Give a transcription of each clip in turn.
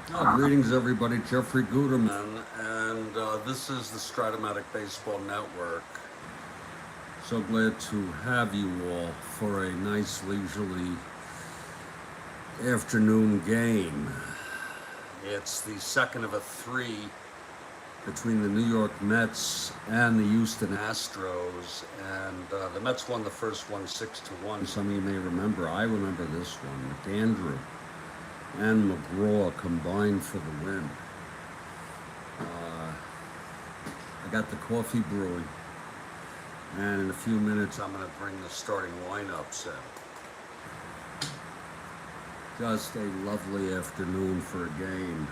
Greetings, everybody. Jeffrey Guterman, and this is the Strat-O-Matic Baseball Network. So glad to have you all for a nice, leisurely afternoon game. It's the second of a three between the New York Mets and the Houston Astros, and the Mets won the first one 6-1. Some of you may remember. I remember this one. McAndrew and McGraw combined for the win. I got the coffee brewing, and in a few minutes I'm going to bring the starting lineups in. Just a lovely afternoon for a game.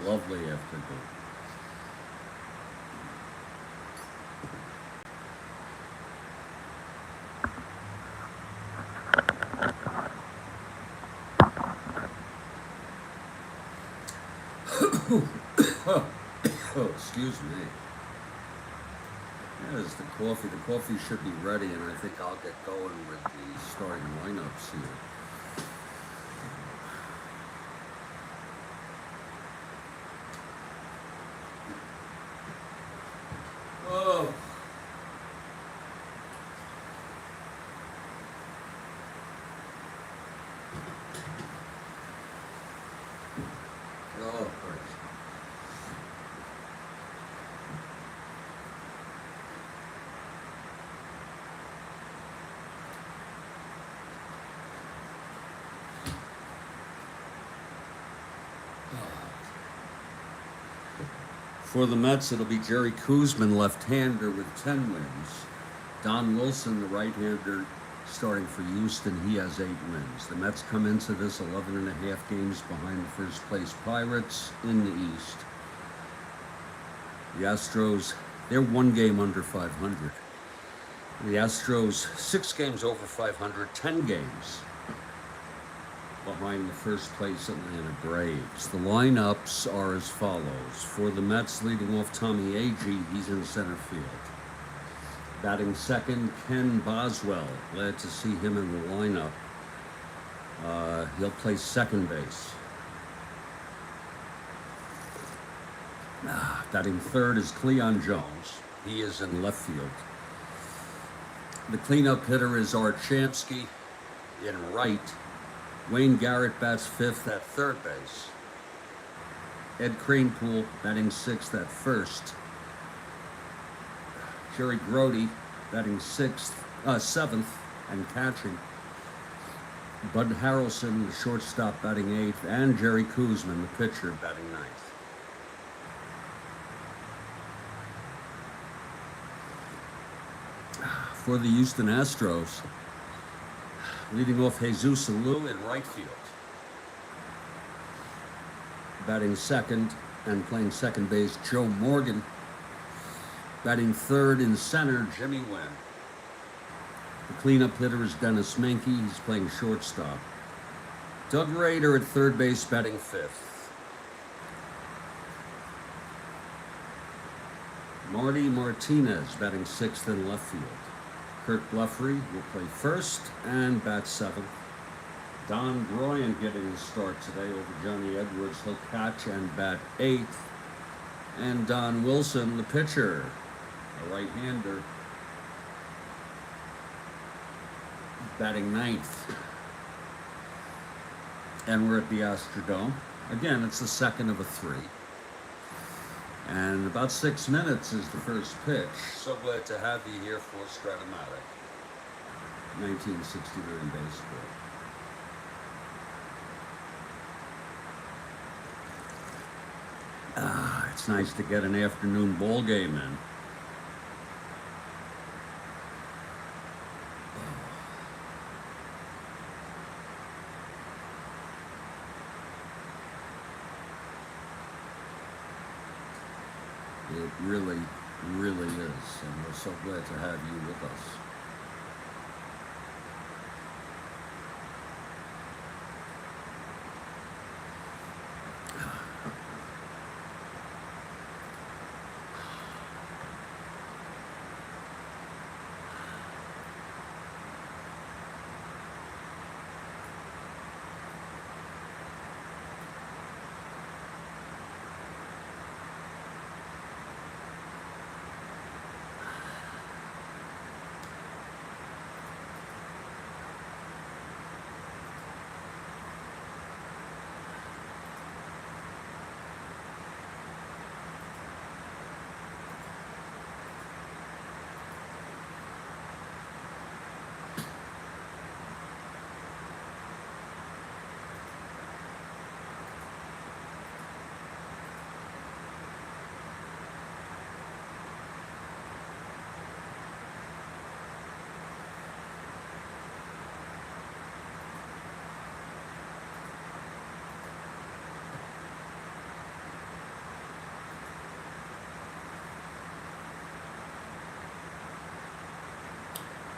Lovely afternoon. Oh, excuse me. There's the coffee. The coffee should be ready, and I think I'll get going with the starting lineups here. Oh. Oh, Christ. For the Mets, it'll be Jerry Koosman, left-hander, with 10 wins. Don Wilson, the right-hander, starting for Houston. He has 8 wins. The Mets come into this 11 and a half games behind the first-place Pirates in the East. The Astros, they're 1 game under 500. The Astros, 6 games over 500, 10 games behind the first place Atlanta Braves. The lineups are as follows. For the Mets, leading off Tommy Agee, he's in center field. Batting second, Ken Boswell. Glad to see him in the lineup. He'll play second base. Batting third is Cleon Jones. He is in left field. The cleanup hitter is Art Shamsky in right. Wayne Garrett bats fifth at third base. Ed Kranepool batting sixth at first. Jerry Grody batting seventh and catching. Bud Harrelson, the shortstop, batting eighth, and Jerry Koosman, the pitcher, batting ninth. For the Houston Astros, leading off Jesus Alou in right field. Batting second and playing second base, Joe Morgan. Batting third in center, Jimmy Wynn. The cleanup hitter is Dennis Menke. He's playing shortstop. Doug Rader at third base, batting fifth. Marty Martinez batting sixth in left field. Kurt Blefary will play first and bat seventh. Don Bryan getting the start today over Johnny Edwards. He'll catch and bat eighth. And Don Wilson, the pitcher, a right-hander, batting ninth. And we're at the Astrodome. Again, it's the second of a three. And about 6 minutes is the first pitch. So glad to have you here for Strat-O-Matic. 1969 baseball. It's nice to get an afternoon ball game in. It really, really is, and we're so glad to have you with us.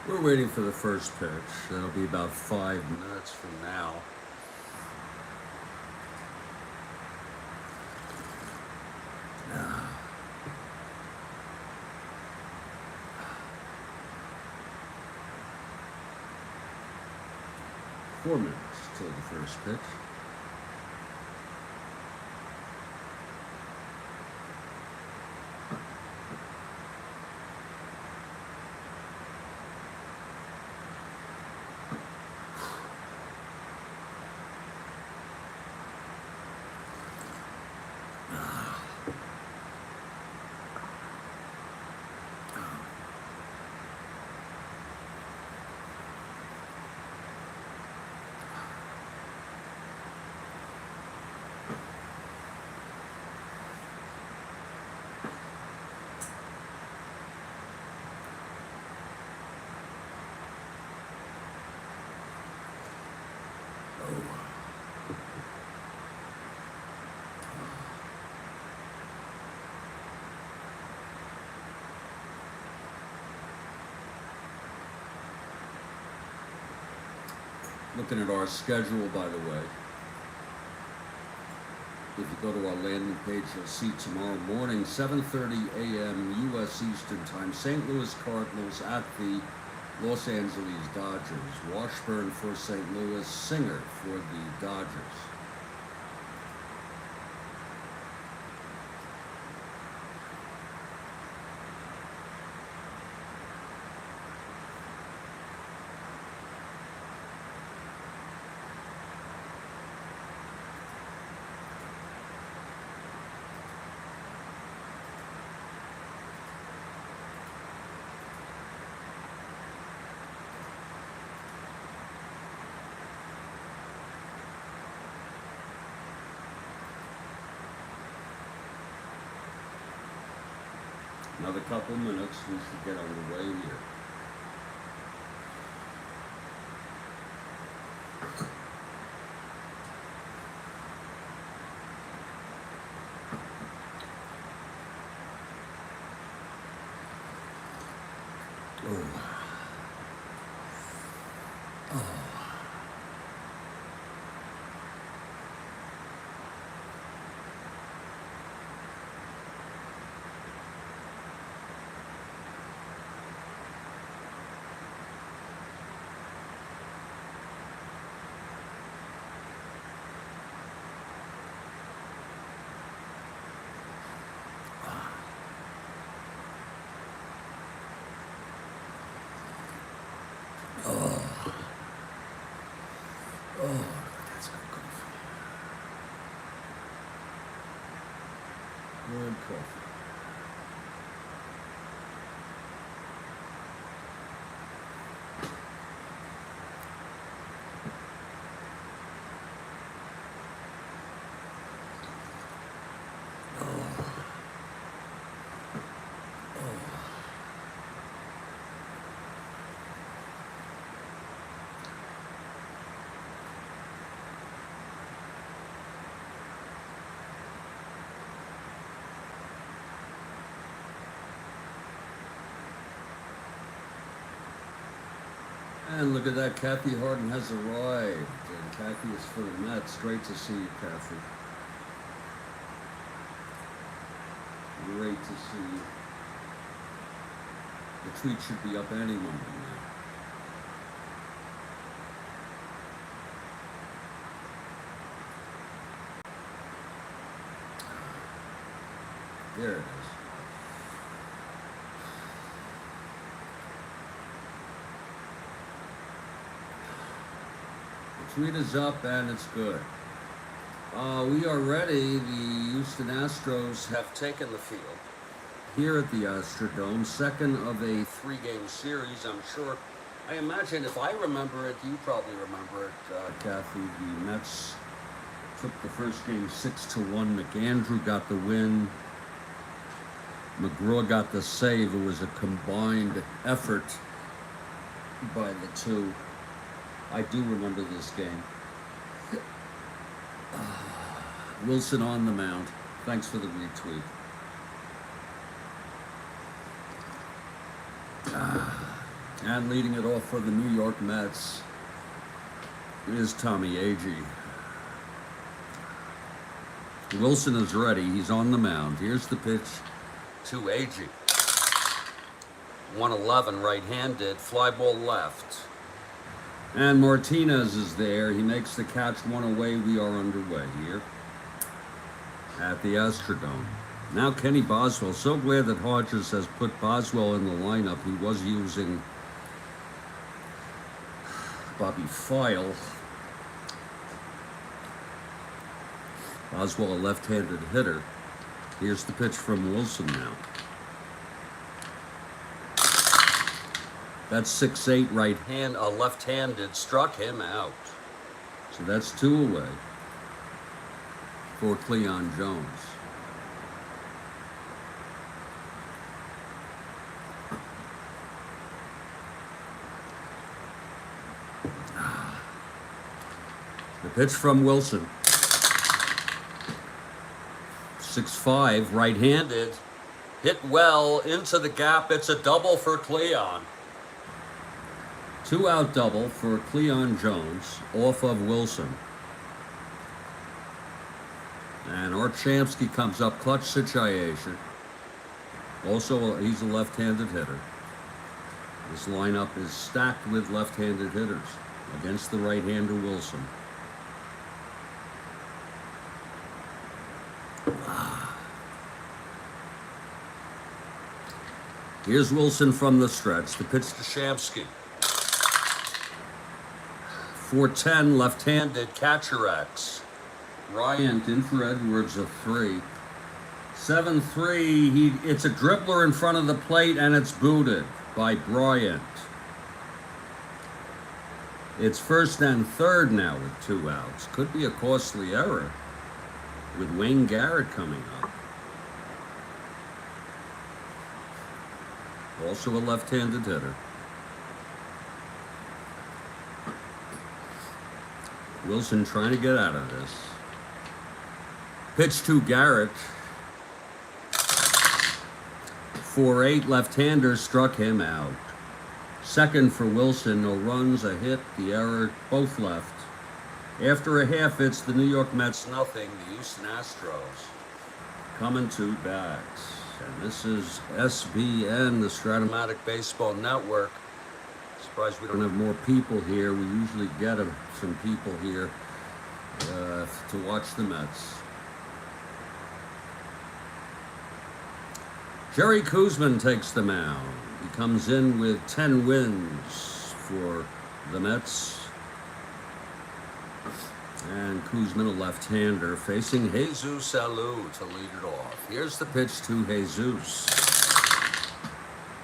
We're waiting for the first pitch. That'll be about 5 minutes from now. Ah. 4 minutes till the first pitch. Looking at our schedule, by the way. If you go to our landing page, you'll see tomorrow morning, 7:30 a.m. U.S. Eastern Time, St. Louis Cardinals at the Los Angeles Dodgers. Washburn for St. Louis, Singer for the Dodgers. Another couple minutes, we should get underway here. Oh. Oh. Oh. Oh, that's not good. Good coffee. And look at that, Kathy Harden has arrived. And Kathy is for the Mets. Great to see you, Kathy. Great to see you. The tweet should be up any moment now. There it is. Tweet is up and it's good. We are ready. The Houston Astros have taken the field here at the Astrodome, second of a 3-game series. I imagine if I remember it, you probably remember it, Kathy. The Mets took the first game 6-1. McAndrew got the win. McGraw got the save. It was a combined effort by the two. I do remember this game. Wilson on the mound. Thanks for the retweet. And leading it off for the New York Mets is Tommy Agee. Wilson is ready. He's on the mound. Here's the pitch to Agee. 111 right-handed, fly ball left. And Martinez is there. He makes the catch, one away. We are underway here at the Astrodome. Now Kenny Boswell. So glad that Hodges has put Boswell in the lineup. He was using Bobby File. Boswell, a left-handed hitter. Here's the pitch from Wilson now. That's 6'8" right hand, a left-handed, struck him out. So that's 2 away for Cleon Jones. The pitch from Wilson. 6'5", right-handed. Hit well into the gap. It's a double for Cleon. 2-out double for Cleon Jones off of Wilson. And Archamsky comes up, clutch situation. Also, he's a left-handed hitter. This lineup is stacked with left-handed hitters against the right-hander Wilson. Here's Wilson from the stretch. The pitch to Shamsky. 4-10, left-handed, catcher X. Bryant in for Edwards, a 3. 7-3, it's a dribbler in front of the plate, and it's booted by Bryant. It's 1st and 3rd now with 2 outs. Could be a costly error with Wayne Garrett coming up. Also a left-handed hitter. Wilson trying to get out of this. Pitch to Garrett. 4-8, left-hander, struck him out. 2nd for Wilson, no runs, a hit, the error, both left. After a half, it's the New York Mets nothing, the Houston Astros coming to bat. And this is SBN, the Strat-O-Matic Baseball Network. Surprised we don't have more people here. We usually get some people here to watch the Mets. Jerry Koosman takes the mound. He comes in with 10 wins for the Mets. And Koosman, a left-hander, facing Jesus Alou to lead it off. Here's the pitch to Jesus.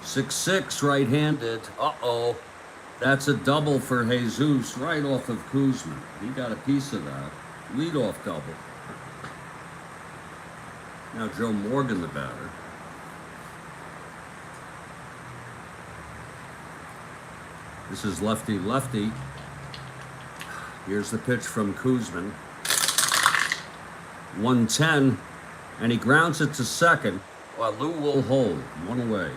6'6", right-handed. Uh-oh. That's a double for Jesus right off of Koosman. He got a piece of that. Leadoff double. Now Joe Morgan, the batter. This is lefty-lefty. Here's the pitch from Koosman. 110, and he grounds it to 2nd. While Lou will hold, 1 away.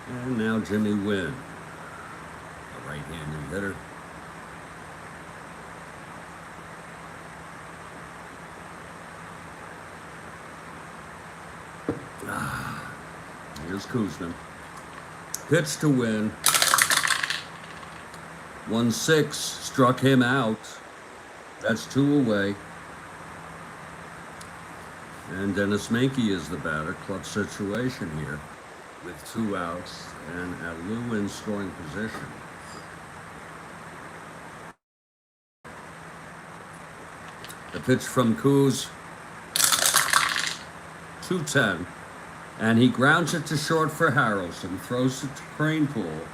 And now Jimmy Wynn, a right-handed hitter. Here's Koosman. Pitch to Wynn. 1-6, struck him out. That's 2 away. And Dennis Menke is the batter. Clutch situation here with 2 outs and Alou in scoring position. The pitch from Koos. 2-10. And he grounds it to short for Harrelson. Throws it to Cranepool.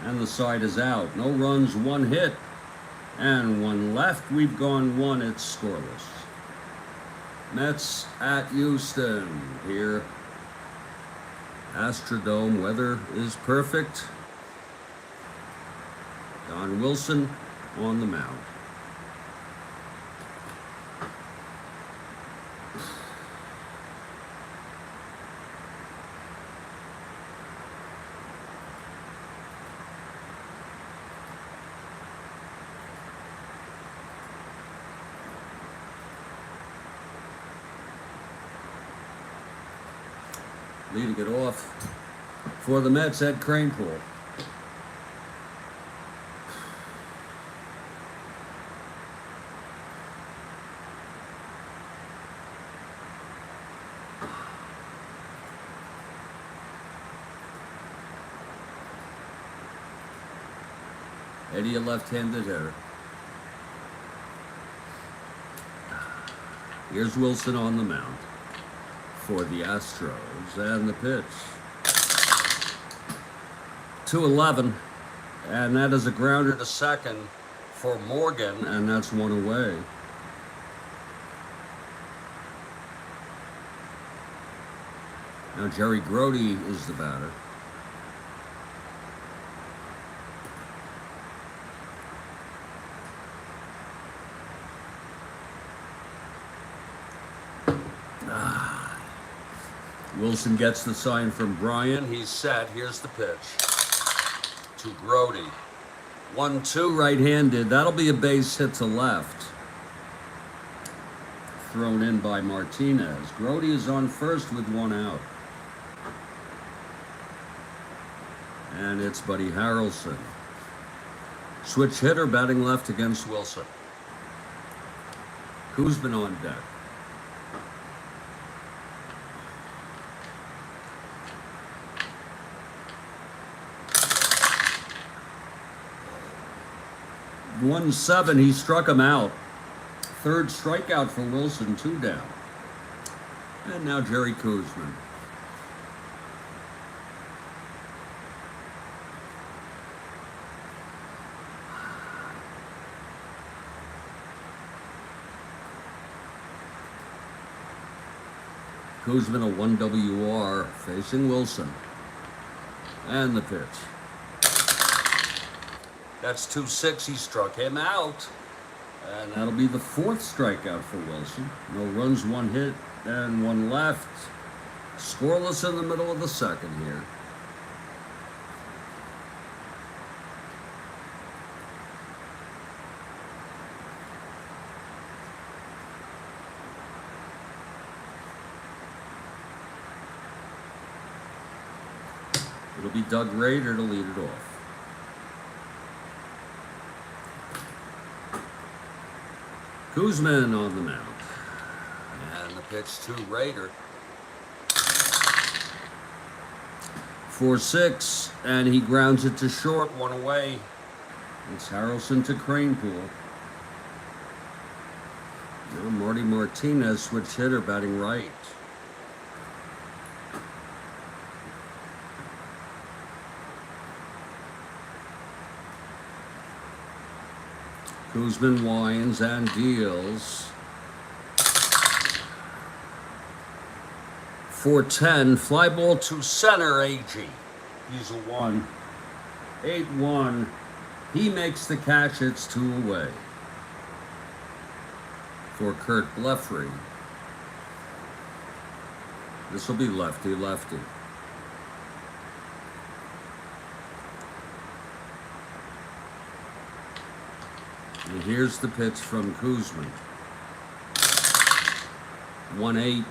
And the side is out. No runs, 1 hit. And 1 left. We've gone 1. It's scoreless. Mets at Houston here. Astrodome. Weather is perfect. Don Wilson on the mound. Leading it off for the Mets, Ed Kranepool. Eddie, a left-handed hitter. Here's Wilson on the mound for the Astros, and the pitch. 2-11, and that is a grounder to second for Morgan, and that's one away. Now Jerry Grote is the batter. Wilson gets the sign from Brian. He's set. Here's the pitch to Grote. 1-2, right-handed. That'll be a base hit to left. Thrown in by Martinez. Grote is on first with one out. And it's Buddy Harrelson. Switch hitter batting left against Wilson. Koosman on deck. One 7, he struck him out. Third strikeout for Wilson, 2 down. And now Jerry Koosman. Koosman a 1 WR facing Wilson. And the pitch. That's 2-6. He struck him out. And that'll be the 4th strikeout for Wilson. No runs, 1 hit, and 1 left. Scoreless in the middle of the second here. It'll be Doug Rader to lead it off. Koosman on the mound. And the pitch to Rader. 4-6, and he grounds it to short, 1 away. It's Harrelson to Kranepool. Now Marty Martinez, switch hitter, batting right. Koosman winds and deals. 4-10, fly ball to center, AG. He's a 1. 8-1, he makes the catch, it's 2 away. For Kurt Blefary. This will be lefty-lefty. And here's the pitch from Koosman. 1-8.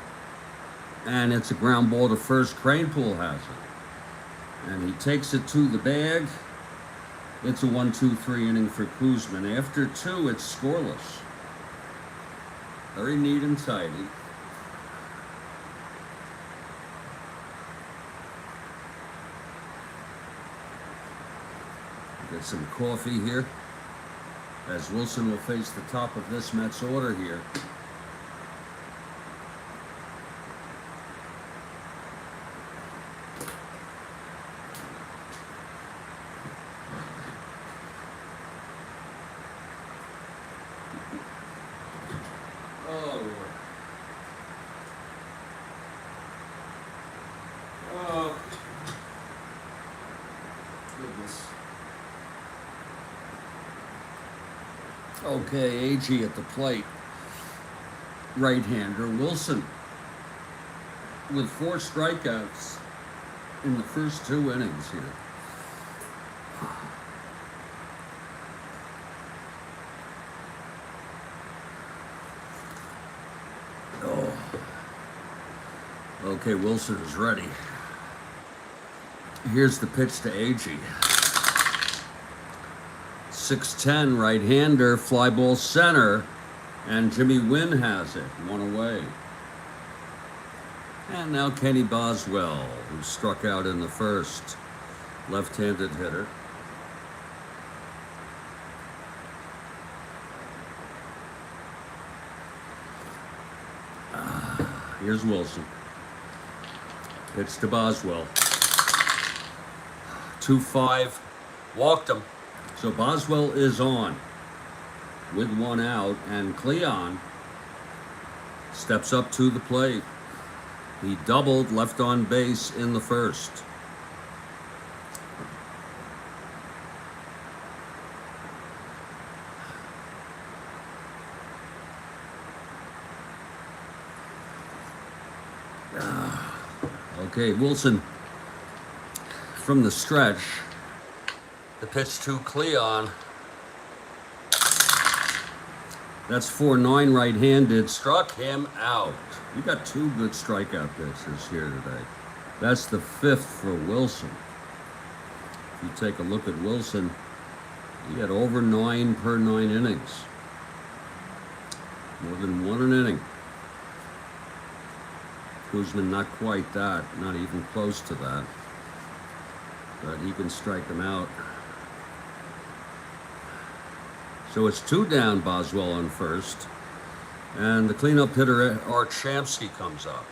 And it's a ground ball to first. Kranepool has it. And he takes it to the bag. It's a 1-2-3 inning for Koosman. After 2, it's scoreless. Very neat and tidy. Get some coffee here, as Wilson will face the top of this Mets order here. Oh, goodness. Okay, AG at the plate. Right-hander Wilson with 4 strikeouts in the first 2 innings here. Oh. Okay, Wilson is ready. Here's the pitch to Agee. 6'10", right-hander, fly ball center, and Jimmy Wynn has it, 1 away. And now Kenny Boswell, who struck out in the first, left-handed hitter. Here's Wilson. Pitch to Boswell. 2-5, walked him. So Boswell is on with 1 out, and Cleon steps up to the plate. He doubled left on base in the first. Okay, Wilson from the stretch. The pitch to Cleon. That's 4-9 right-handed. Struck him out. You got 2 good strikeout pitchers here today. That's the 5th for Wilson. If you take a look at Wilson, he had over 9 per 9 innings. More than 1 an inning. Koosman not quite that, not even close to that. But he can strike them out. So it's 2 down, Boswell on first. And the cleanup hitter, Art Shamsky, comes up.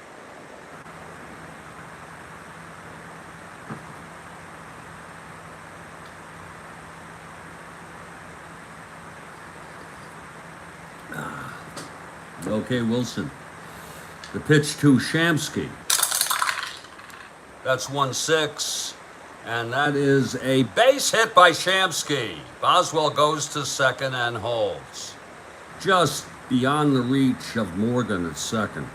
Okay, Wilson. The pitch to Shamsky. That's 1-6. And that is a base hit by Shamsky. Boswell goes to second and holds. Just beyond the reach of Morgan at second.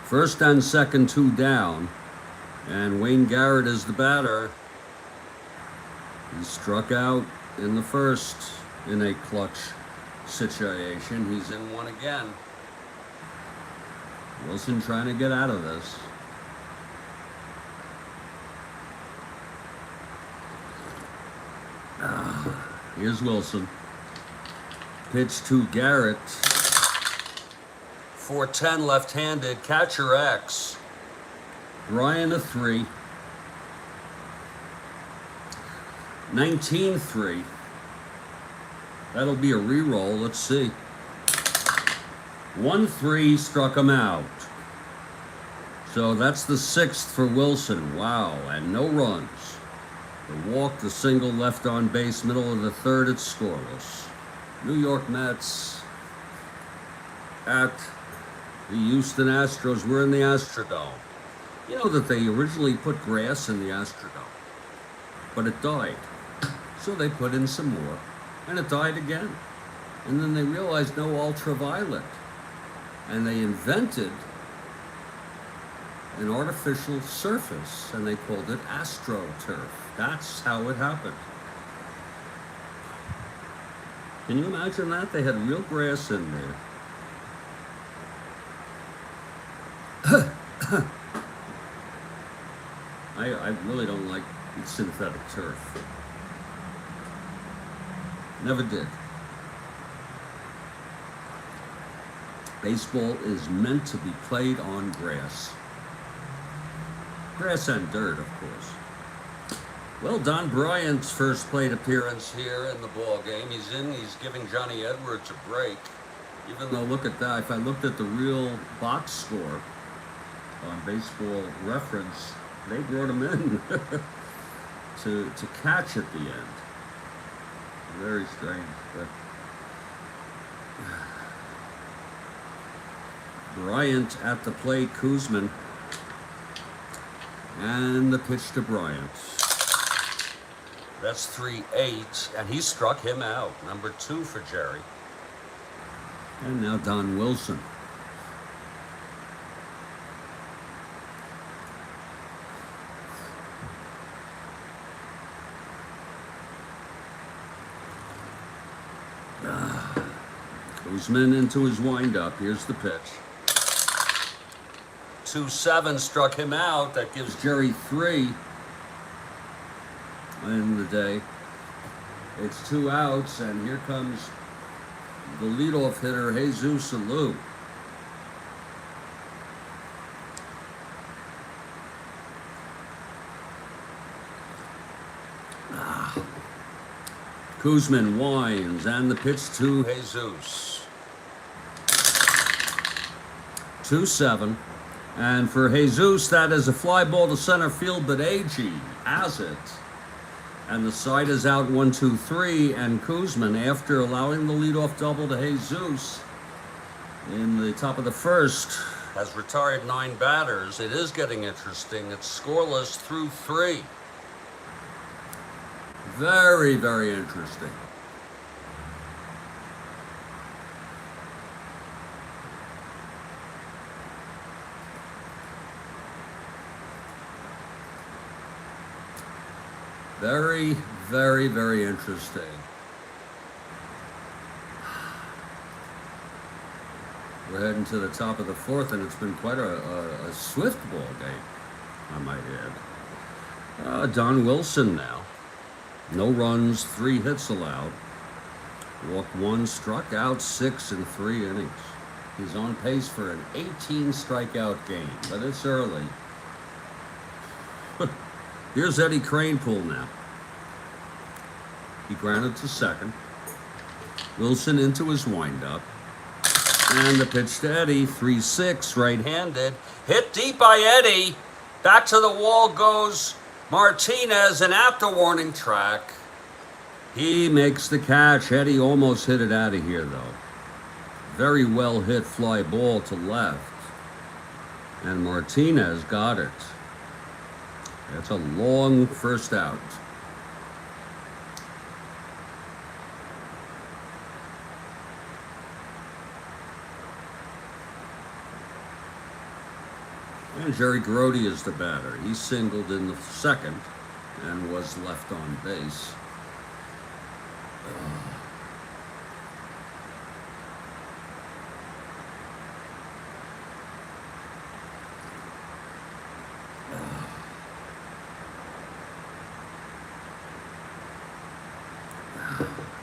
First and second, 2 down. And Wayne Garrett is the batter. He struck out in the first in a clutch situation. He's in one again. Wilson trying to get out of this. Here's Wilson. Pitch to Garrett. 4-10 left-handed. Catcher X. Bryan a 3. 19-3. That'll be a re-roll. Let's see. 1-3 struck him out. So that's the 6th for Wilson. Wow, and no runs. The walk, the single, left on base, middle of the third, it's scoreless. New York Mets at the Houston Astros. We're in the Astrodome. You know that they originally put grass in the Astrodome, but it died. So they put in some more, and it died again. And then they realized no ultraviolet. And they invented an artificial surface, and they called it AstroTurf. That's how it happened. Can you imagine that? They had real grass in there. I really don't like synthetic turf. Never did. Baseball is meant to be played on grass. Grass and dirt, of course. Well, Don Bryant's first plate appearance here in the ball game. He's giving Johnny Edwards a break. Even though, look at that, if I looked at the real box score on Baseball Reference, they brought him in to catch at the end. Very strange, but Bryant at the plate, Koosman, and the pitch to Bryant. That's 3-8, and he struck him out. Number 2 for Jerry. And now Don Wilson. Koosman into his windup. Here's the pitch. 2-7 struck him out. That gives Jerry 3 in the day. It's 2 outs, and here comes the leadoff hitter, Jesus Alou. Koosman winds, and the pitch to Jesus. 2-7. And for Jesus, that is a fly ball to center field, but Agee has it. And the side is out 1-2-3, and Koosman, after allowing the leadoff double to Jesus in the top of the first, has retired 9 batters. It is getting interesting. It's scoreless through 3. Very, very interesting. Very, very, very interesting. We're heading to the top of the 4th, and it's been quite a swift ball game, I might add. Don Wilson now. No runs, 3 hits allowed. Walked 1, struck out 6 in 3 innings. He's on pace for an 18 strikeout game, but it's early. Here's Eddie Kranepool now. He grounded to second. Wilson into his windup. And the pitch to Eddie, 3-6, right-handed. Hit deep by Eddie. Back to the wall goes Martinez, and at the warning track, he makes the catch. Eddie almost hit it out of here, though. Very well hit fly ball to left. And Martinez got it. That's a long first out. And Jerry Grote is the batter. He singled in the second and was left on base.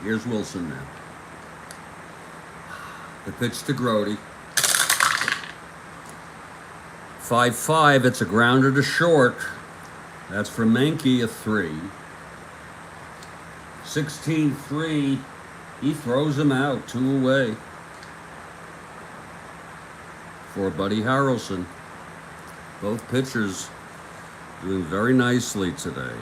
Here's Wilson now. The pitch to Grote. 5-5, it's a grounder to short. That's for Menke, a 3. 16-3, he throws him out, 2 away. For Buddy Harrelson. Both pitchers doing very nicely today.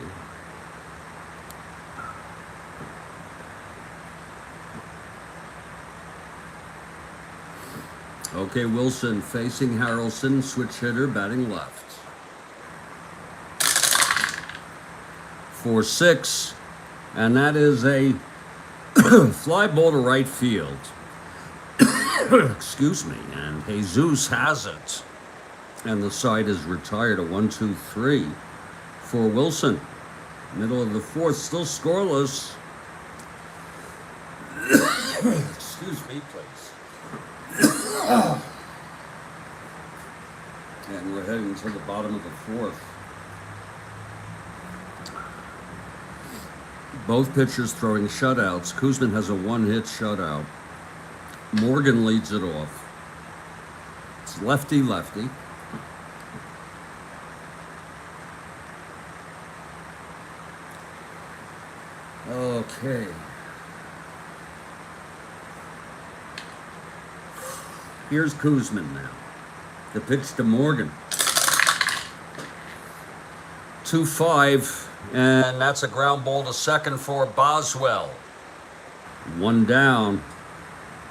Okay, Wilson facing Harrelson, switch hitter, batting left. 4-6, and that is a fly ball to right field. Excuse me, and Jesus has it. And the side is retired, a 1-2-3 for Wilson. Middle of the 4th, still scoreless. Excuse me, please. And we're heading to the bottom of the 4th. Both pitchers throwing shutouts. Koosman has a 1-hit shutout. Morgan leads it off. It's lefty-lefty. Okay. Here's Koosman now. The pitch to Morgan. 2-5, and that's a ground ball to second for Boswell. 1 down.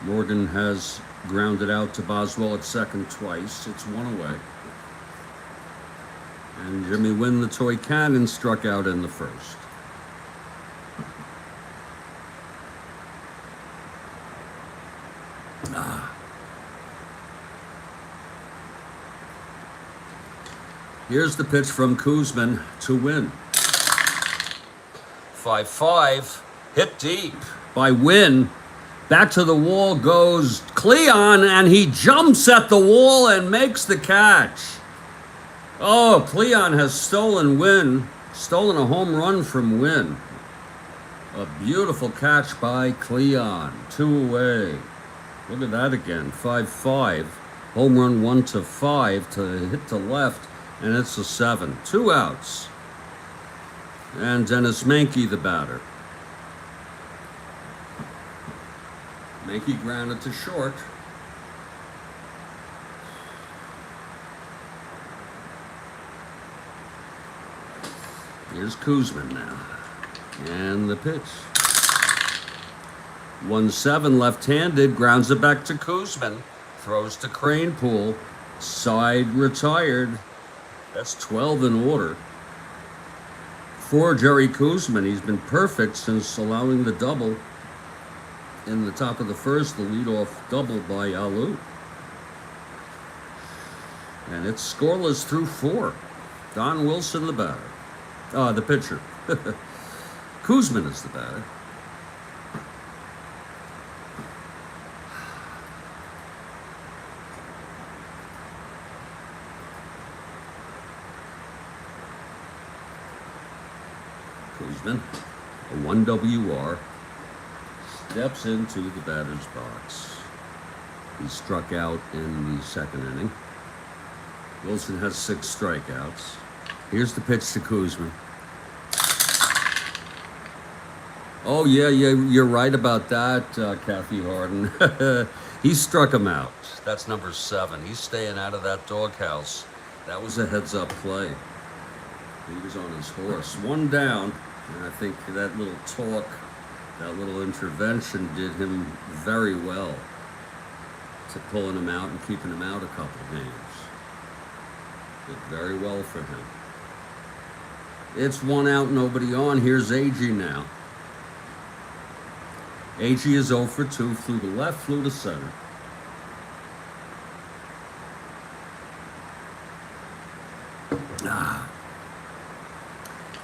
Morgan has grounded out to Boswell at second twice. It's 1 away. And Jimmy Wynn, the toy cannon, struck out in the first. Here's the pitch from Koosman to Wynn. 5-5, hit deep by Wynn. Back to the wall goes Cleon, and he jumps at the wall and makes the catch. Oh, Cleon has stolen a home run from Wynn. A beautiful catch by Cleon. 2 away. Look at that again. 5-5. Home run 1-5 to hit to left, and it's a 7. 2 outs. And Dennis Mankey, the batter. Mankey grounded to short. Here's Koosman now. And the pitch. 1-7 left-handed, grounds it back to Koosman. Throws to Cranepool. Side retired. That's 12 in order. For Jerry Koosman, he's been perfect since allowing the double in the top of the first, the leadoff double by Alou. And it's scoreless through 4. Don Wilson, the batter. The pitcher. Koosman is the batter. Koosman, a 1 WR, steps into the batter's box. He struck out in the second inning. Wilson has 6 strikeouts. Here's the pitch to Koosman. Oh, yeah, you're right about that, Kathy Harden. He struck him out. That's number 7. He's staying out of that doghouse. That was a heads-up play. He was on his horse. 1 down, and I think that little talk, that little intervention did him very well to pulling him out and keeping him out a couple games. Did very well for him. It's 1 out, nobody on. Here's Agee now. Agee is 0 for 2, flew to left, flew to center.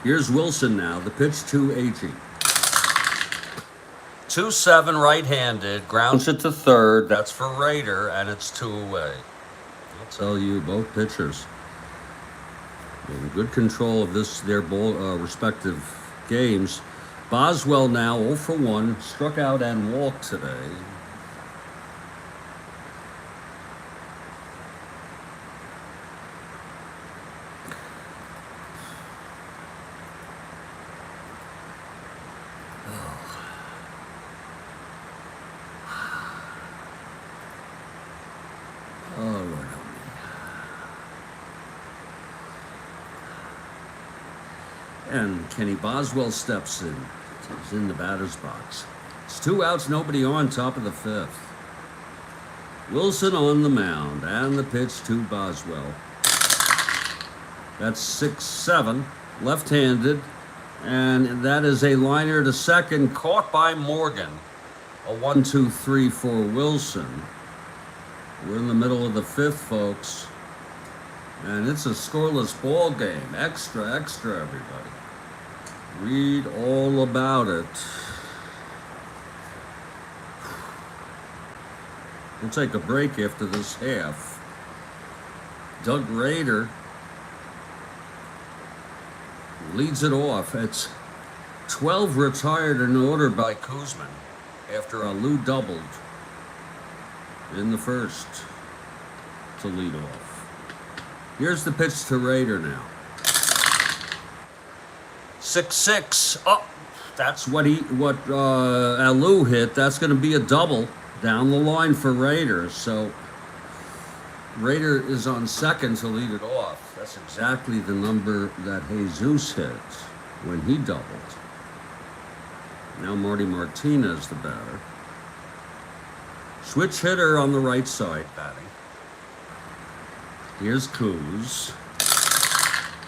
Here's Wilson now, the pitch to Agee. 2-7 right-handed, grounds it to third. That's for Rader, and it's 2 away. I'll tell you, both pitchers in good control of their respective games. Boswell now 0 for 1, struck out and walked today. Oh, Lord help me. And Kenny Boswell steps in. He's in the batter's box. It's 2 outs, nobody on, top of the 5th. Wilson on the mound, and the pitch to Boswell. That's 6-7, left-handed, and that is a liner to second, caught by Morgan. A 1-2-3 for Wilson. We're in the middle of the 5th, folks. And it's a scoreless ball game. Extra, everybody. Read all about it. We'll take a break after this half. Doug Rader leads it off. It's 12 retired in order by Koosman after Alou doubled in the first to lead off. Here's the pitch to Rader now. 6-6. Oh, that's what Alou hit. That's going to be a double down the line for Rader. So Rader is on second to lead it off. That's exactly the number that Jesus hit when he doubled. Now Marty Martinez, the batter. Switch hitter on the right side batting. Here's Coos.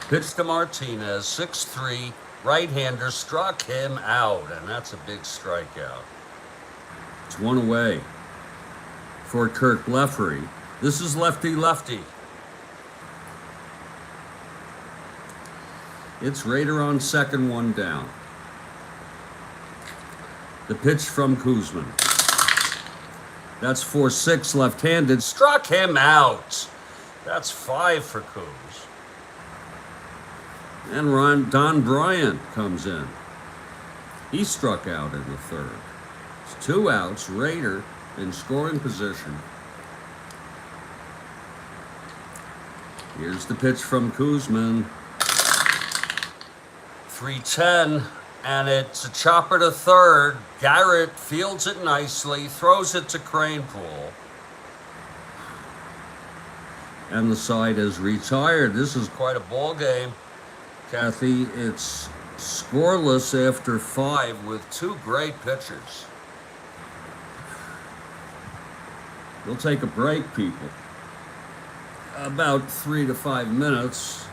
Pitch to Martinez, 6-3. Right-hander struck him out, and that's a big strikeout. It's 1 away for Kirk Leffrey. This is lefty-lefty. It's Rader on second, 1 down. The pitch from Koosman. That's 4-6 left-handed. Struck him out. That's 5 for Coos. And Don Bryant comes in. He struck out in the third. It's 2 outs, Raider in scoring position. Here's the pitch from Koosman. 3-10, and it's a chopper to third. Garrett fields it nicely, throws it to Cranepool. And the side is retired. This is quite a ball game, Kathy. It's scoreless after 5 with 2 great pitchers. We'll take a break, people. About 3 to 5 minutes.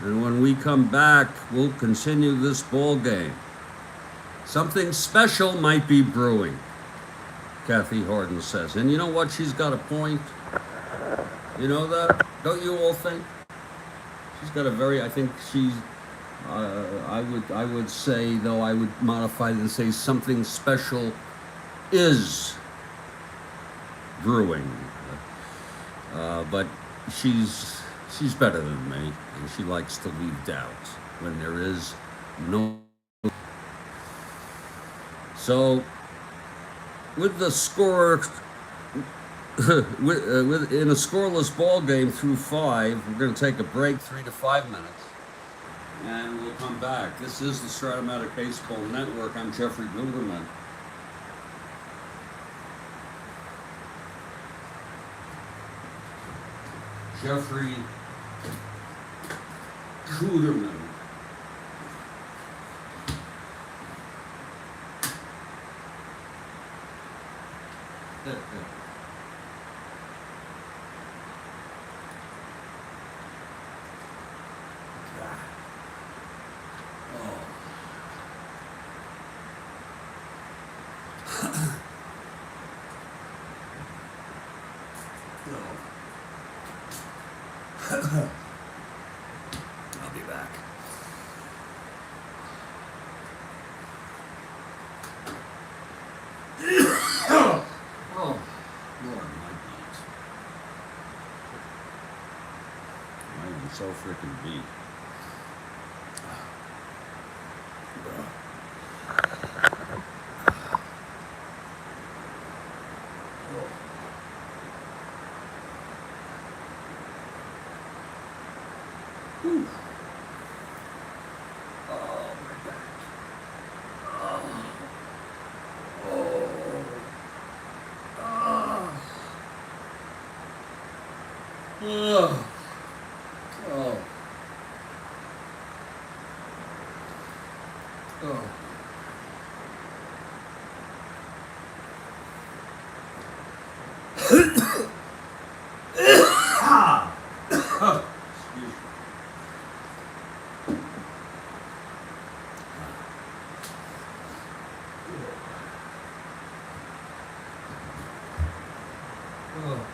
And when we come back, we'll continue this ball game. Something special might be brewing, Kathy Harden says. And you know what? She's got a point. You know that? Don't you all think? She's got a very, I think she's, I would say, though, I would modify it and say something special is brewing. But she's better than me, and she likes to leave doubt when there is no. So, with the score, in a scoreless ball game through 5, we're going to take a break, 3 to 5 minutes, and we'll come back. This is the Strat-O-Matic Baseball Network. I'm Jeffrey Guterman. Jeffrey Guterman. I'll be back. Oh, Lord, my beat. I am so freaking beat. Whew. Oh, my back. Oh. Oh. Oh. Oh. Oh. Oh.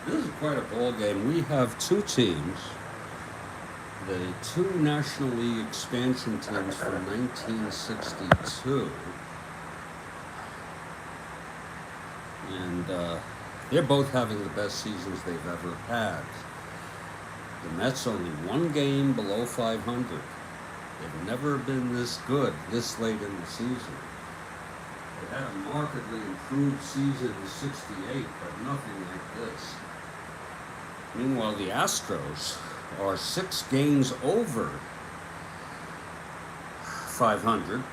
this is quite a ball game. We have two teams, the two National League expansion teams from 1962. And they're both having the best seasons they've ever had. The Mets only one game below 500. They've never been this good this late in the season. They had a markedly improved season in '68, but nothing like this. Meanwhile, the Astros are 6 games over 500.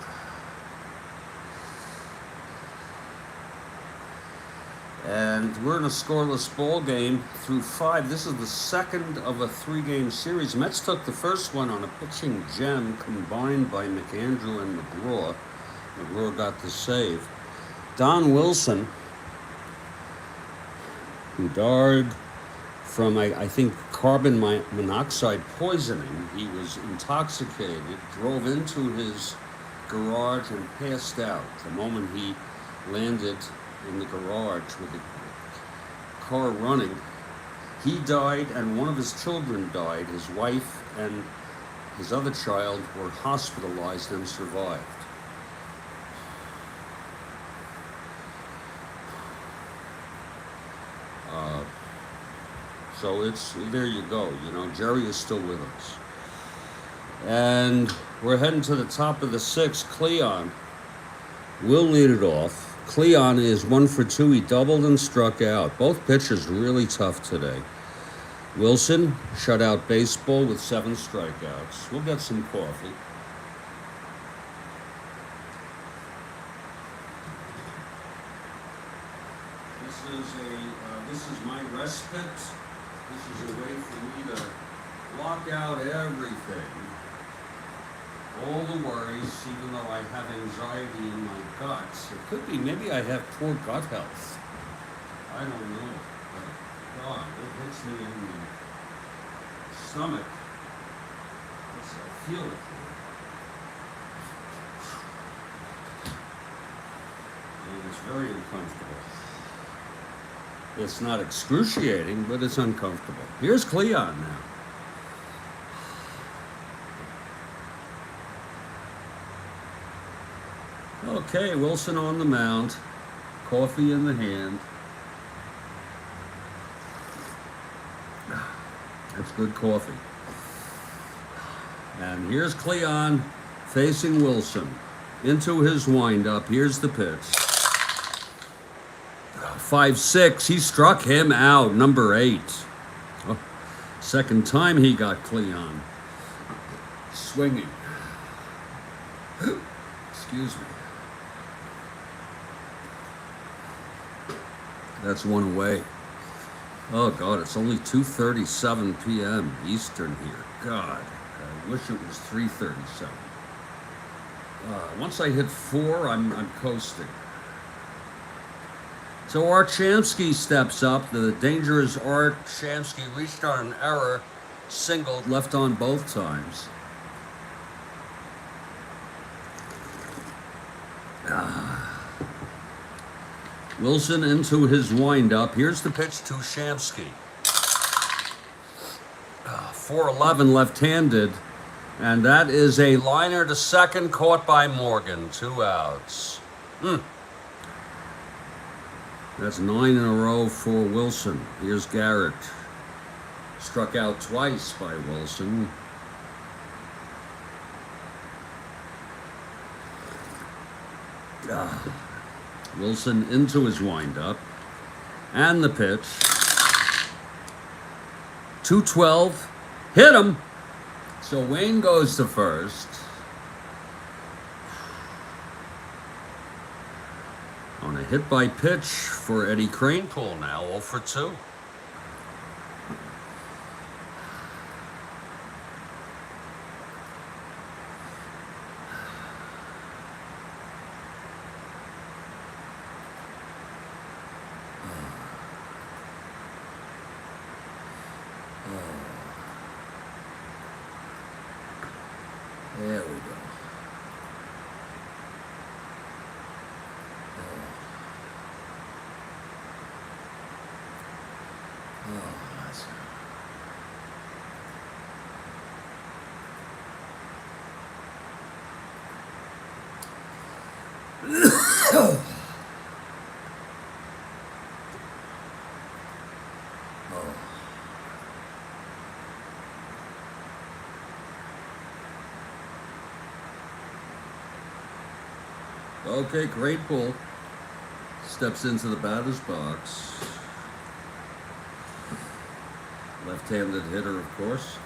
And we're in a scoreless ball game through 5. This is the second of a 3-game series. Mets took the first one on a pitching gem combined by McAndrew and McGraw. McGraw got the save. Don Wilson, who died from, I think, carbon monoxide poisoning. He was intoxicated, drove into his garage and passed out the moment he landed in the garage with the car running. He died, and one of his children died. His wife and his other child were hospitalized and survived. So there you go. Jerry is still with us. And we're heading to the top of the 6th. Cleon will lead it off. Cleon is 1 for 2. He doubled and struck out. Both pitchers really tough today. Wilson shut out baseball with 7 strikeouts. We'll get some coffee. This is my respite. This is a way for me to block out everything. All the worries, even though I have anxiety in my guts. It could be, maybe I have poor gut health. I don't know. But God, it hits me in the stomach. I feel it. And it's very uncomfortable. It's not excruciating, but it's uncomfortable. Here's Cleon now. Okay, Wilson on the mound, coffee in the hand. That's good coffee. And here's Cleon facing Wilson into his windup. Here's the pitch. 5-6. He struck him out. Number 8. Oh, second time he got Cleon swinging. Excuse me. That's one away. Oh, God, it's only 2:37 p.m. Eastern here. God, I wish it was 3:37. Once I hit 4, I'm coasting. So Art Shamsky steps up. The dangerous Art Shamsky reached on an error, singled, left on both times. Wilson into his windup. Here's the pitch to Shamsky. 4-11 left-handed. And that is a liner to second, caught by Morgan. 2 outs. That's 9 in a row for Wilson. Here's Garrett. Struck out twice by Wilson. Wilson into his windup. And the pitch. 2-12. Hit him. So Wayne goes to first. On a hit by pitch for Eddie Kranepool now, 0 for 2. There we go. Okay, great pull. Steps into the batter's box. Left-handed hitter, of course.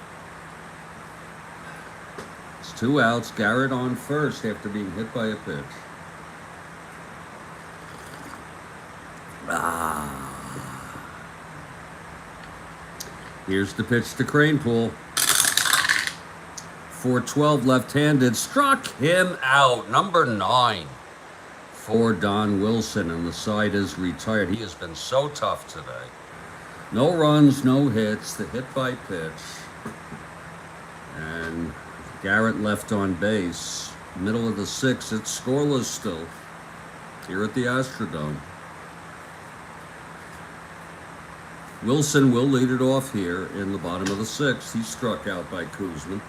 It's 2 outs. Garrett on first after being hit by a pitch. Here's the pitch to Cranepool. 4-12 left-handed. Struck him out. Number 9 for Don Wilson, and the side is retired. He has been so tough today. No runs, no hits. The hit by pitch. And Garrett left on base. Middle of the 6th. It's scoreless still here at the Astrodome. Wilson will lead it off here in the bottom of the 6th. He's struck out by Koosman.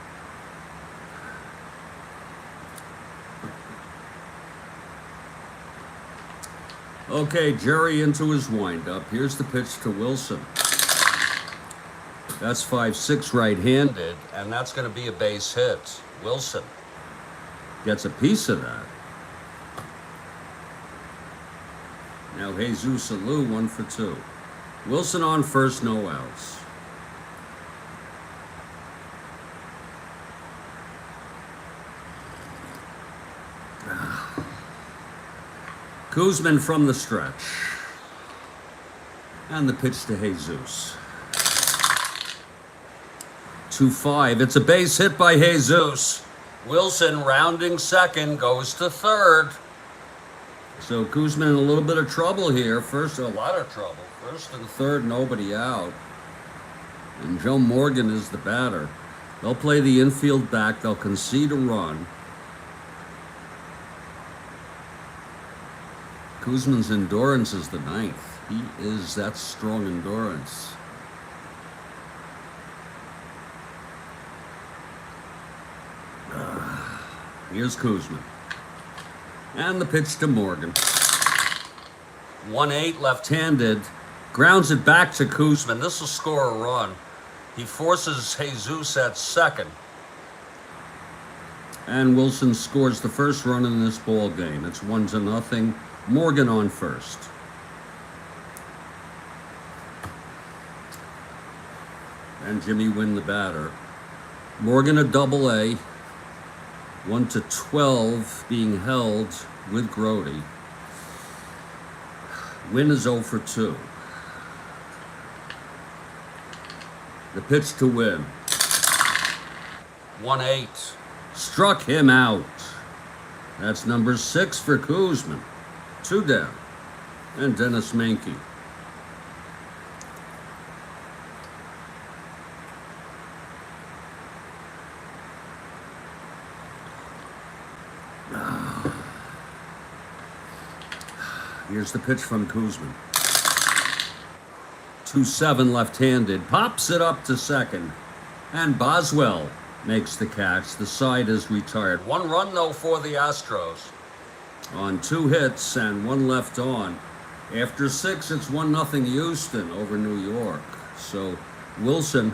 Okay, Jerry into his windup. Here's the pitch to Wilson. That's 5-6 right-handed, and that's going to be a base hit. Wilson gets a piece of that. Now Jesus Alou, 1 for 2. Wilson on first, no outs. Koosman from the stretch. And the pitch to Jesus. 2-5. It's a base hit by Jesus. Wilson rounding second, goes to third. So Koosman in a little bit of trouble here. First, a lot of trouble. First and third, nobody out. And Joe Morgan is the batter. They'll play the infield back. They'll concede a run. Koosman's endurance is the 9th. That's strong endurance. Here's Koosman. And the pitch to Morgan. 1-8 left-handed. Grounds it back to Koosman. This will score a run. He forces Jesus at second. And Wilson scores the first run in this ball game. It's 1-0. Morgan on first. And Jimmy Wynn the batter. Morgan a double-A. 1-12 being held with Grody. Wynn is 0 for 2. The pitch to Wynn. 1-8. Struck him out. That's number 6 for Koosman. 2 down. And Dennis Menke. Here's the pitch from Koosman. 2-7 left-handed. Pops it up to second. And Boswell makes the catch. The side is retired. 1 run, though, for the Astros. On 2 hits and 1 left on. After 6, it's 1-0 Houston over New York. So Wilson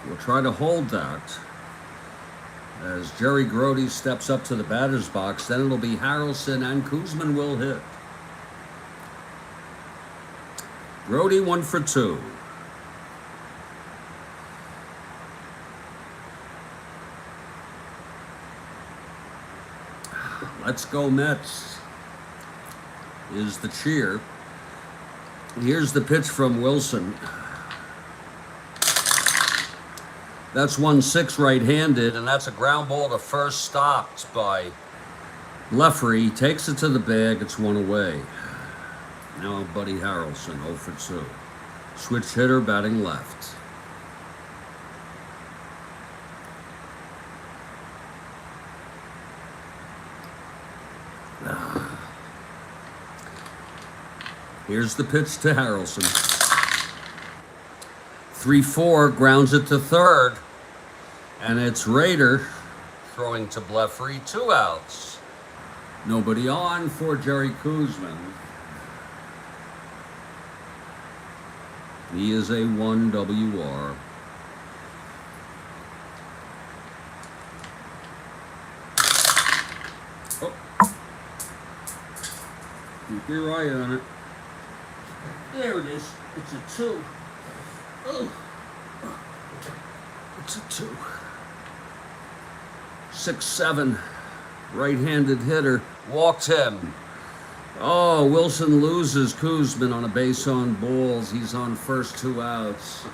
will try to hold that. As Jerry Grody steps up to the batter's box, then it'll be Harrelson and Koosman will hit. Grody 1 for 2. Let's go Mets is the cheer. Here's the pitch from Wilson. That's 1-6 right-handed, and that's a ground ball to first, stopped by Leffery. Takes it to the bag. It's 1 away. Now Buddy Harrelson, 0 for 2. Switch hitter batting left. Here's the pitch to Harrelson. 3-4, grounds it to third. And it's Rader throwing to Bleffery, 2 outs. Nobody on for Jerry Koosman. He is a 1 WR. Oh. Keep your eye on it. There it is. It's a 2. Oh. It's a 2. 6'7", right-handed hitter. Walked him. Oh, Wilson loses Koosman on a base on balls. He's on first 2 outs.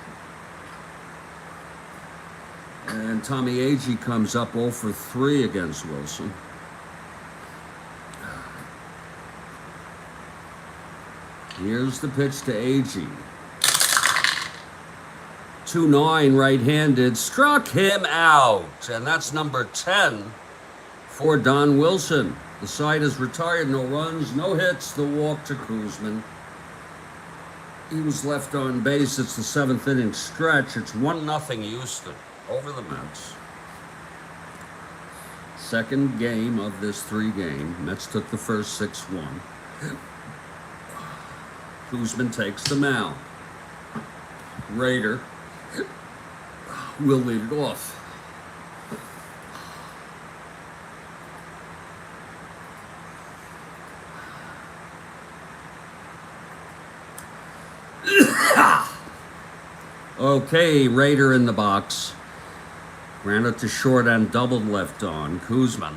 And Tommy Agee comes up 0 for 3 against Wilson. Here's the pitch to Agee. 2-9 right-handed, struck him out. And that's number 10 for Don Wilson. The side is retired, no runs, no hits, the walk to Koosman. He was left on base. It's the 7th inning stretch. It's 1-0 Houston over the Mets. Second game of this 3-game. Mets took the first 6-1. Koosman takes the mound. Raider will lead it off. Okay, Raider in the box. Grounded to short and doubled left on. Koosman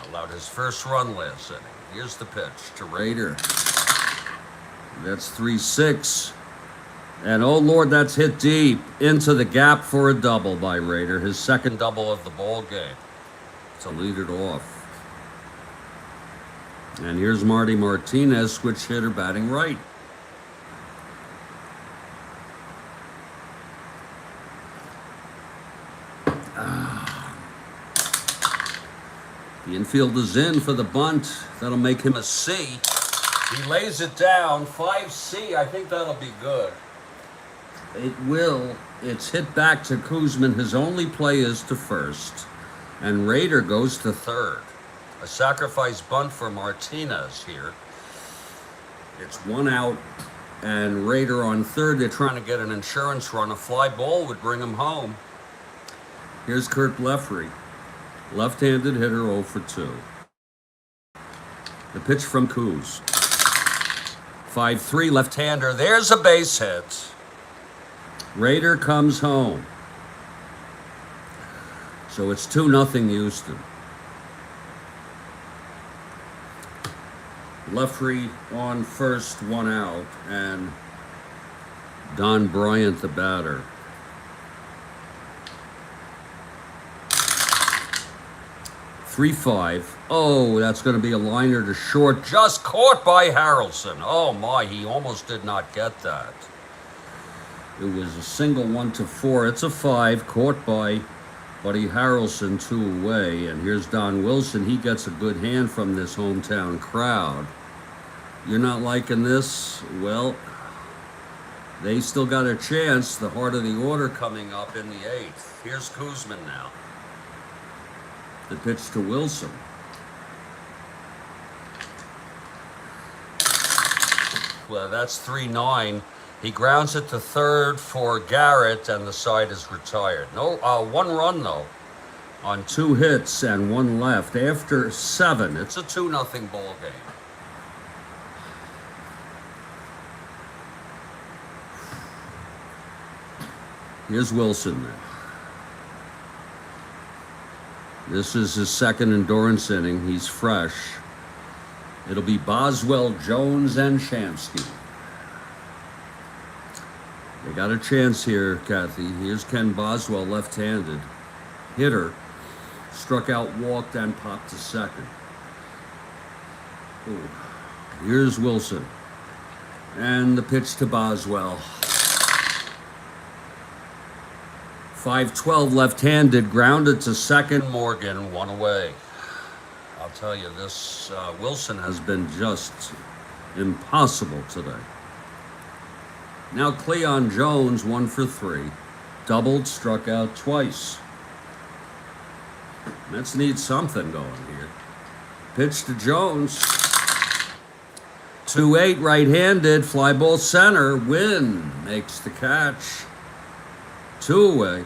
allowed his first run last inning. Here's the pitch to Raider. That's 3-6. And oh Lord, that's hit deep into the gap for a double by Raider. His second double of the ball game to lead it off. And here's Marty Martinez, switch hitter, batting right. The infield is in for the bunt. That'll make him a C. He lays it down. 5C. I think that'll be good. It will. It's hit back to Koosman. His only play is to first. And Raider goes to third. A sacrifice bunt for Martinez here. It's 1 out. And Raider on third. They're trying to get an insurance run. A fly ball would bring him home. Here's Kurt Leffrey. Left-handed hitter 0 for 2. The pitch from Koos. 5-3 left-hander. There's a base hit. Raider comes home. So it's 2-0 Houston. Leffrey on first, 1 out, and Don Bryant the batter. 3-5. Oh, that's going to be a liner to short. Just caught by Harrelson. Oh my, he almost did not get that. It was a single 1-4. It's a 5, caught by Buddy Harrelson, 2 away. And here's Don Wilson. He gets a good hand from this hometown crowd. You're not liking this? Well, they still got a chance. The heart of the order coming up in the 8th. Here's Koosman now. The pitch to Wilson. Well, that's 3-9. He grounds it to third for Garrett, and the side is retired. No, 1 run, though, on 2 hits and 1 left. After 7, it's a 2-0 ball game. Here's Wilson now. This is his second endurance inning. He's fresh. It'll be Boswell, Jones, and Shamsky. They got a chance here, Kathy. Here's Ken Boswell, left-handed hitter. Struck out, walked, and popped to second. Ooh. Here's Wilson. And the pitch to Boswell. 5-12 left-handed, grounded to second. Morgan, 1 away. I'll tell you, this Wilson has been just impossible today. Now Cleon Jones, 1 for 3. Doubled, struck out twice. Mets need something going here. Pitch to Jones. 2-8 right-handed. Fly ball center. Wynn makes the catch. 2 away.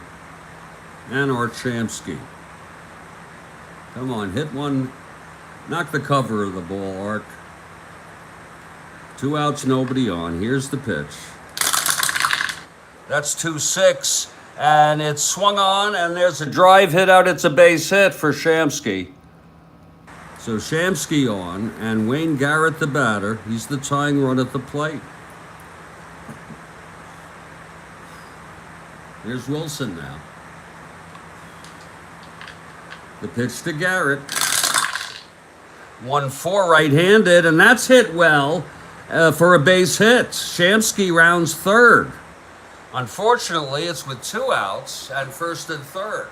And Archamsky. Come on, hit one. Knock the cover of the ball, Arc. 2 outs, nobody on. Here's the pitch. That's 2-6. And it's swung on, and there's a drive hit out. It's a base hit for Shamsky. So Shamsky on, and Wayne Garrett the batter. He's the tying run at the plate. Here's Wilson now. The pitch to Garrett. 1-4 right-handed, and that's hit well for a base hit. Shamsky rounds third. Unfortunately, it's with 2 outs and first and third.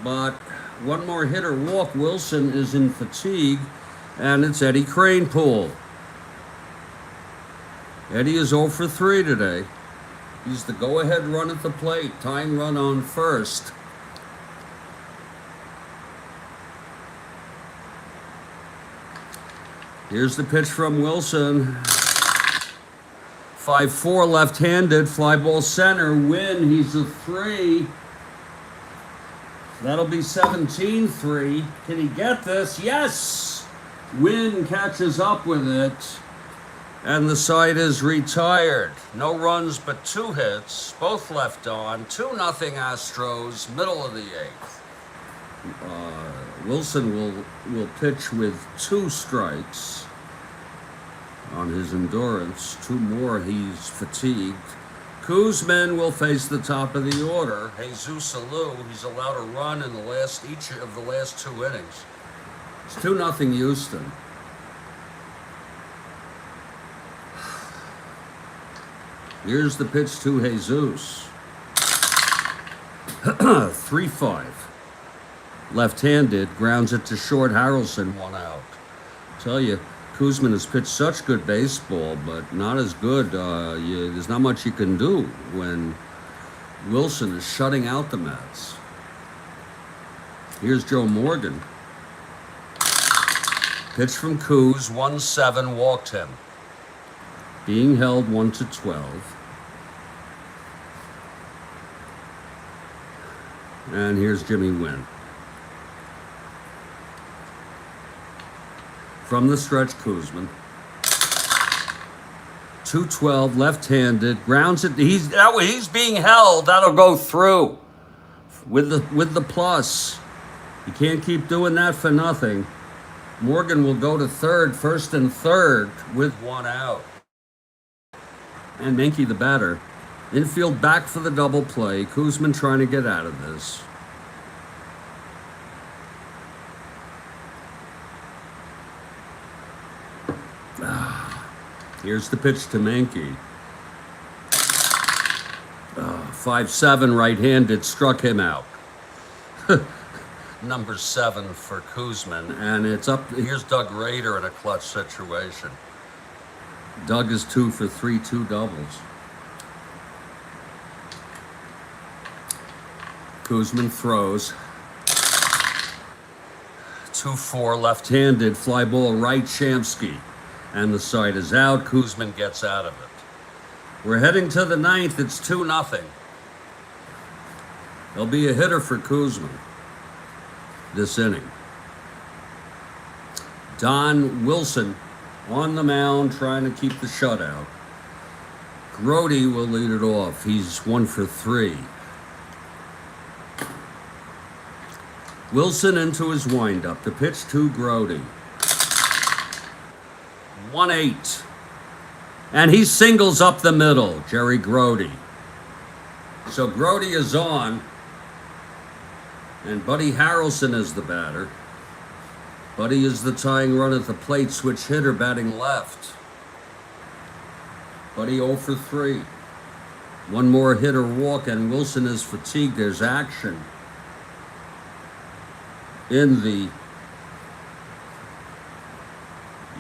But one more hit or walk. Wilson is in fatigue, and it's Eddie Kranepool. Eddie is 0 for 3 today. He's the go-ahead run at the plate. Tying run on first. Here's the pitch from Wilson. 5-4 left-handed. Fly ball center. Win. He's a 3. That'll be 17-3. Can he get this? Yes! Wynn catches up with it. And the side is retired. No runs but 2 hits. Both left on. 2-0 Astros. Middle of the 8th. Wilson will pitch with 2 strikes on his endurance. 2 more. He's fatigued. Koosman will face the top of the order. Jesus Alou, he's allowed a run in each of the last 2 innings. It's 2-0 Houston. Here's the pitch to Jesus. 3-5. Left-handed, grounds it to short. Harrelson, 1 out. Tell you, Koosman has pitched such good baseball, but not as good. There's not much you can do when Wilson is shutting out the Mets. Here's Joe Morgan. Pitch from Coos, 1-7, walked him. Being held 1-12. And here's Jimmy Wynn. From the stretch, Koosman. 2-12, left-handed, grounds it. He's being held. That'll go through with the plus. You can't keep doing that for nothing. Morgan will go to third, first and third, with 1 out. And Menke the batter. Infield back for the double play. Koosman trying to get out of this. Here's the pitch to Menke. 5-7 right-handed, struck him out. Number 7 for Koosman, and it's up. Here's Doug Rader in a clutch situation. Doug is 2 for 3, 2 doubles. Koosman throws. 2-4 left-handed, fly ball right, Shamsky. And the side is out. Koosman gets out of it. We're heading to the 9th. It's 2-0. There'll be a hitter for Koosman this inning. Don Wilson on the mound trying to keep the shutout. Grody will lead it off. He's 1 for 3. Wilson into his windup. The pitch to Grody. 1-8. And he singles up the middle, Jerry Grody. So Grody is on. And Buddy Harrelson is the batter. Buddy is the tying run at the plate, switch hitter batting left. Buddy 0 for 3. 1 more hit or walk, and Wilson is fatigued. There's action in the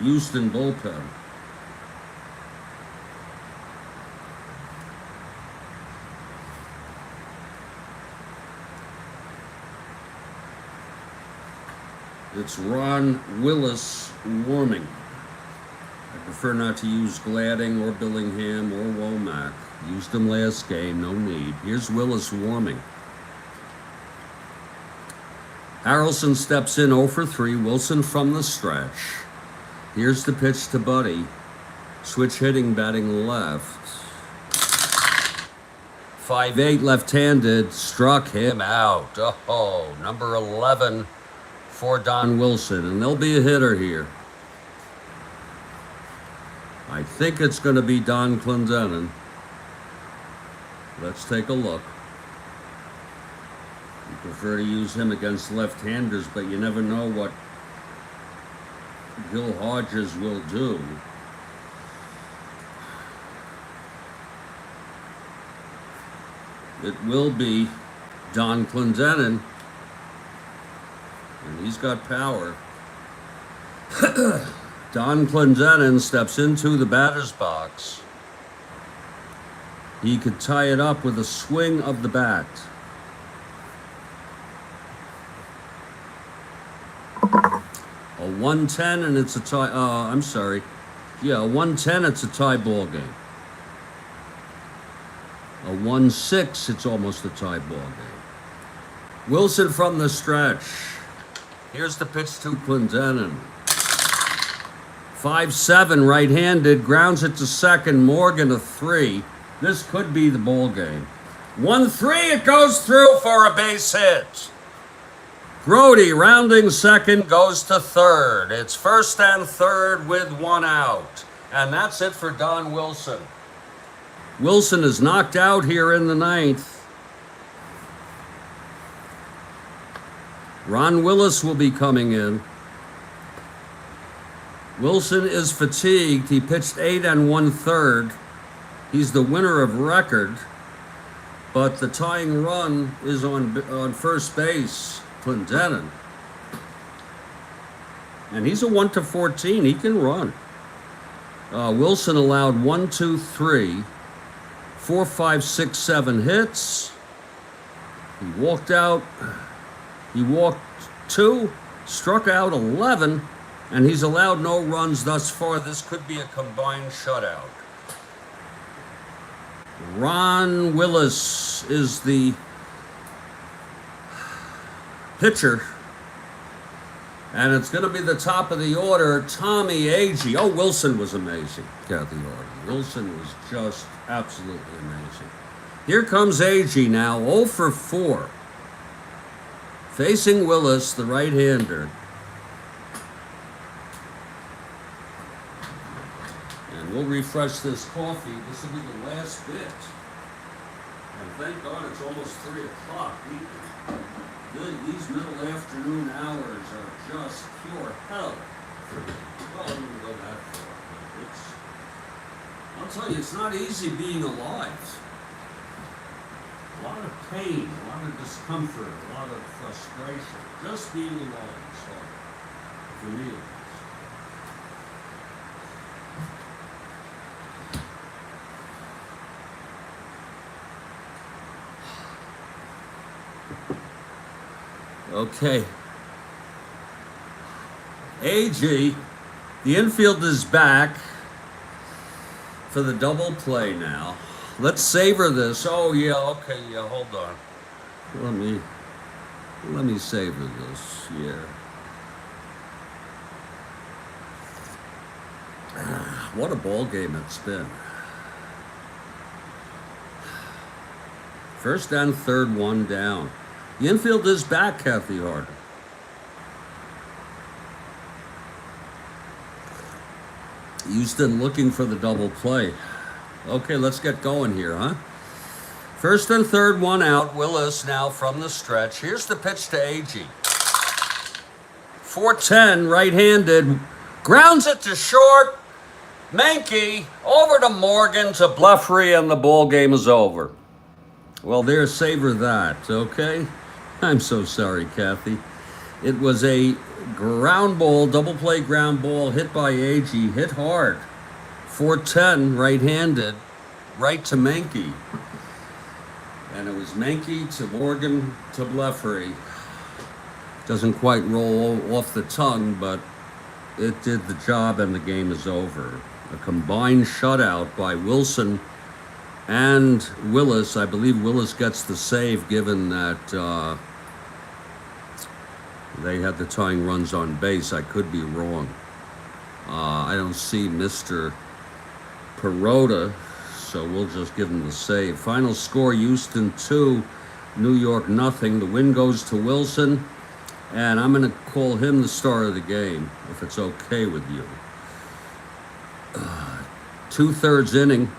Houston bullpen. It's Ron Willis warming. I prefer not to use Gladding or Billingham or Womack. Used them last game, no need. Here's Willis warming. Harrelson steps in 0 for 3. Wilson from the stretch. Here's the pitch to Buddy. Switch hitting, batting left. 5'8", left-handed, struck him out. Oh, number 11 for Don Wilson, and there'll be a hitter here. I think it's going to be Don Clendenin. Let's take a look. You prefer to use him against left-handers, but you never know what Gil Hodges will do. It will be Don Clendenin, and he's got power. Don Clendenin steps into the batter's box. He could tie it up with a swing of the bat. A 110 and it's a tie. I'm sorry. Yeah, a 110, it's a tie ball game. A 1-6, it's almost a tie ball game. Wilson from the stretch. Here's the pitch to Clendenin. 5-7, right-handed, grounds it to second. Morgan a 3. This could be the ball game. 1-3, it goes through for a base hit. Grody rounding second, goes to third. It's first and third with 1 out. And that's it for Don Wilson. Wilson is knocked out here in the 9th. Ron Willis will be coming in. Wilson is fatigued. He pitched 8 1/3. He's the winner of record, but the tying run is on first base, Clendenin. And he's a 1-14. He can run. Wilson allowed 1, 2, 3, 4, 5, 6, 7 hits. He walked out. He walked 2, struck out 11, and he's allowed no runs thus far. This could be a combined shutout. Ron Willis is the pitcher. And it's going to be the top of the order, Tommy Agee. Oh, Wilson was amazing, Kathy Hardy. Wilson was just absolutely amazing. Here comes Agee now, 0 for 4. Facing Willis, the right-hander. And we'll refresh this coffee. This will be the last bit. And thank God it's almost 3 o'clock. These middle afternoon hours are just pure hell. Well, I wouldn't go that far. I'll tell you, it's not easy being alive. A lot of pain, a lot of discomfort, a lot of frustration. Just being alive is hard. For me, okay. Agee, the infield is back for the double play now. Let's savor this. Oh yeah, okay, yeah, hold on. Let me savor this, yeah. What a ball game it's been. First and third, 1 down. The infield is back, Kathy Hardy. Houston looking for the double play. Okay, let's get going here, huh? First and third, 1 out. Willis now from the stretch. Here's the pitch to Agee. 4-10, right-handed. Grounds it to short. Mankey over to Morgan to Bleffery, and the ball game is over. Well, there, savor that, okay? I'm so sorry, Kathy. It was a ground ball, double play ground ball, hit by Agee, hit hard. 4-10, right-handed, right to Mankey. And it was Mankey to Morgan to Bleffery. Doesn't quite roll off the tongue, but it did the job, and the game is over. A combined shutout by Wilson and Willis. I believe Willis gets the save, given that they had the tying runs on base. I could be wrong. I don't see Mr. Perota, so we'll just give him the save. Final score, Houston 2, New York nothing. The win goes to Wilson, and I'm going to call him the star of the game, if it's okay with you. 2/3 inning,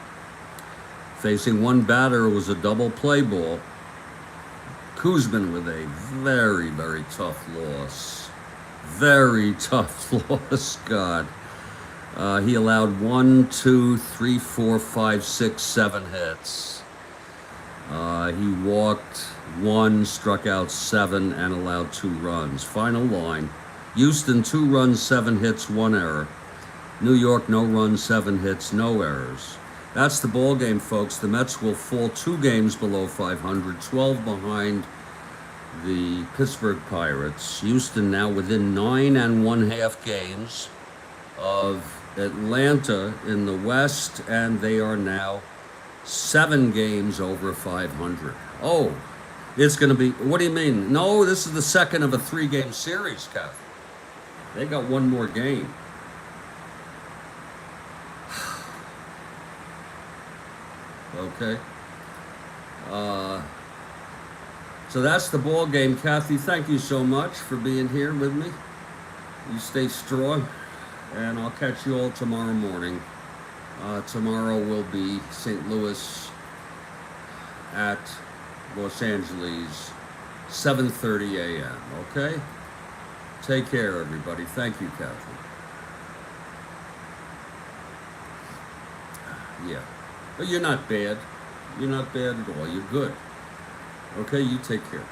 facing one batter, was a double play ball. Koosman with a very, very tough loss. Very tough loss, God. He allowed 1, 2, 3, 4, 5, 6, 7 hits. He walked 1, struck out 7, and allowed 2 runs. Final line, Houston 2 runs, 7 hits, 1 error. New York, no runs, 7 hits, no errors. That's the ball game, folks. The Mets will fall 2 games below 500, 12 behind the Pittsburgh Pirates. Houston now within 9 1/2 games of Atlanta in the West, and they are now 7 games over 500. Oh, it's going to be, what do you mean? No, this is the second of a 3-game series, Kathy. They got 1 more game. Okay. So that's the ball game. Kathy, thank you so much for being here with me. You stay strong, and I'll catch you all tomorrow morning. Tomorrow will be St. Louis at Los Angeles, 7:30 a.m., okay? Take care, everybody. Thank you, Kathy. Yeah. But you're not bad. You're not bad at all. You're good. Okay, you take care.